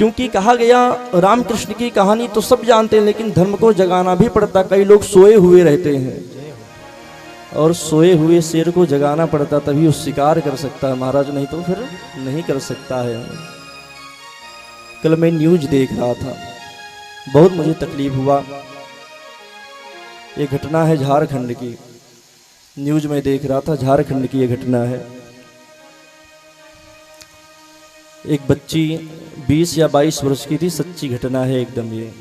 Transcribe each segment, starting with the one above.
क्योंकि कहा गया रामकृष्ण की कहानी तो सब जानते हैं, लेकिन धर्म को जगाना भी पड़ता। कई लोग सोए हुए रहते हैं और सोए हुए शेर को जगाना पड़ता, तभी वो शिकार कर सकता है महाराज, नहीं तो फिर नहीं कर सकता है। कल मैं न्यूज देख रहा था, बहुत मुझे तकलीफ हुआ। ये घटना है झारखंड की, न्यूज में देख रहा था, झारखंड की ये घटना है। एक बच्ची 20 या 22 वर्ष की थी, सच्ची घटना है एकदम ये।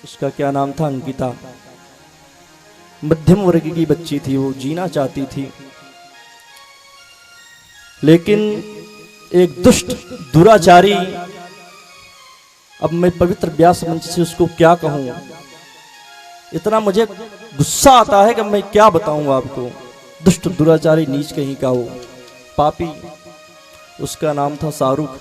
उसका क्या नाम था? अंकिता। मध्यम वर्ग की बच्ची थी, वो जीना चाहती थी, लेकिन एक दुष्ट दुराचारी, अब मैं पवित्र व्यास मंच से उसको क्या कहूं, इतना मुझे गुस्सा आता है कि मैं क्या बताऊं आपको। दुष्ट दुराचारी नीच कहीं का वो पापी, उसका नाम था शाहरुख।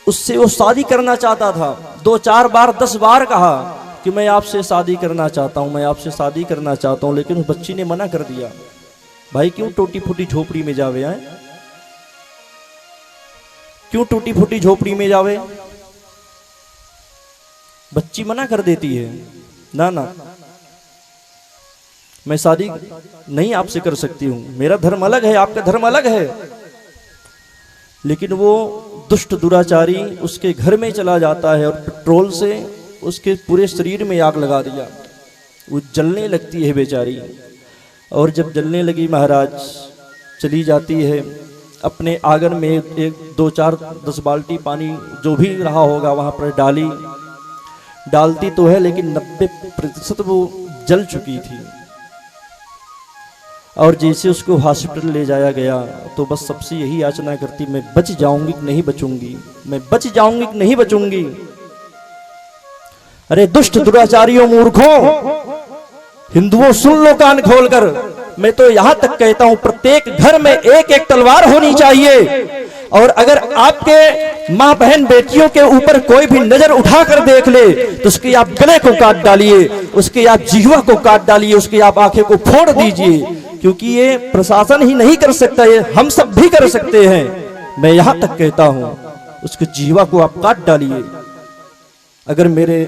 उससे वो शादी करना चाहता था, 2-4 बार 10 बार कहा कि मैं आपसे शादी करना चाहता हूं, मैं आपसे शादी करना चाहता हूं, लेकिन उस बच्ची ने मना कर दिया। भाई क्यों टूटी फूटी झोपड़ी में जावे हैं? क्यों टूटी फूटी झोपड़ी में जावे? बच्ची मना कर देती है, ना ना मैं शादी नहीं आपसे कर सकती हूं, मेरा धर्म अलग है, आपका धर्म अलग है। लेकिन वो दुष्ट दुराचारी उसके घर में चला जाता है और पेट्रोल से उसके पूरे शरीर में आग लगा दिया। वो जलने लगती है बेचारी, और जब जलने लगी महाराज, चली जाती है अपने आंगन में, 1-2-4-10 बाल्टी पानी जो भी रहा होगा वहां पर डालती तो है, लेकिन 90% वो जल चुकी थी। और जैसे उसको हॉस्पिटल ले जाया गया तो बस सबसे यही याचना करती, मैं बच जाऊंगी कि नहीं बचूंगी, मैं बच जाऊंगी कि नहीं बचूंगी। अरे दुष्ट दुराचारियों, मूर्खों, हिंदुओं सुन लो कान खोलकर, मैं तो यहां तक कहता हूं प्रत्येक घर में एक एक तलवार होनी चाहिए। और अगर आपके मां बहन बेटियों के ऊपर कोई भी नजर उठाकर देख ले तो उसके आप गले को काट डालिए, उसके आप जिह्वा को काट डालिए, उसके आप आंखें को फोड़ दीजिए, क्योंकि ये प्रशासन ही नहीं कर सकता, ये हम सब भी कर सकते हैं। मैं यहां तक कहता हूं उसके जिह्वा को आप काट डालिए। अगर मेरे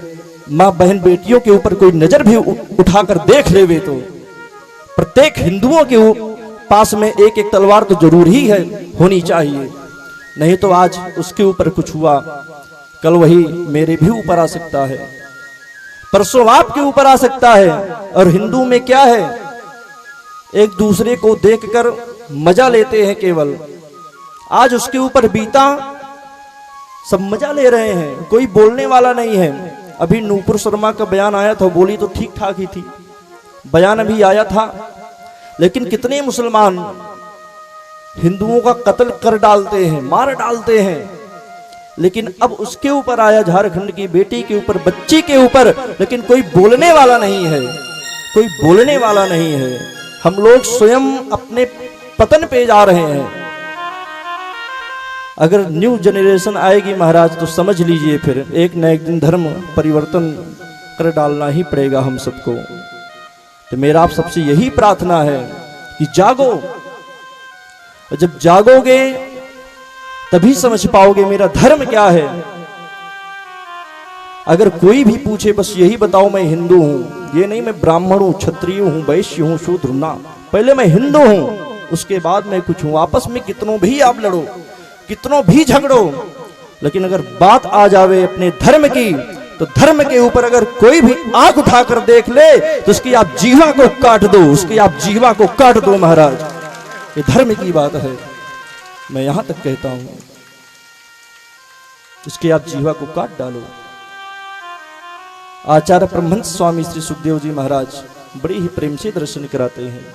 मां बहन बेटियों के ऊपर कोई नजर भी उठाकर देख लेवे तो प्रत्येक हिंदुओं के पास में एक एक तलवार तो जरूर ही है, होनी चाहिए। नहीं तो आज उसके ऊपर कुछ हुआ, कल वही मेरे भी ऊपर आ सकता है, परसों आपके ऊपर आ सकता है। और हिंदू में क्या है, एक दूसरे को देखकर मजा लेते हैं केवल। आज उसके ऊपर बीता, सब मजा ले रहे हैं, कोई बोलने वाला नहीं है। अभी नूपुर शर्मा का बयान आया था, बोली तो ठीक ठाक ही थी, बयान अभी आया था, लेकिन कितने मुसलमान हिंदुओं का कत्ल कर डालते हैं, मार डालते हैं। लेकिन अब उसके ऊपर आया, झारखंड की बेटी के ऊपर, बच्ची के ऊपर, लेकिन कोई बोलने वाला नहीं है, कोई बोलने वाला नहीं है। हम लोग स्वयं अपने पतन पे जा रहे हैं। अगर न्यू जनरेशन आएगी महाराज तो समझ लीजिए फिर एक न एक दिन धर्म परिवर्तन कर डालना ही पड़ेगा हम सबको। तो मेरा आप सबसे यही प्रार्थना है कि जागो, जब जागोगे तभी समझ पाओगे मेरा धर्म क्या है। अगर कोई भी पूछे बस यही बताओ मैं हिंदू हूं, ये नहीं मैं ब्राह्मण हूं, क्षत्रिय हूं, वैश्य हूं, शूद्र हूं, ना, पहले मैं हिंदू हूं, उसके बाद मैं कुछ हूं। आपस में कितनों भी आप लड़ो, कितनों भी झगड़ो, लेकिन अगर बात आ जावे अपने धर्म की, तो धर्म के ऊपर अगर कोई भी आंख उठाकर देख ले तो उसकी आप जीवा को काट दो, उसकी आप जीवा को काट दो महाराज। ये धर्म की बात है, मैं यहां तक कहता हूं, इसके आप जीवा को काट डालो। आचार्य परमहंस स्वामी श्री सुखदेव जी महाराज बड़ी ही प्रेम से दर्शन कराते हैं।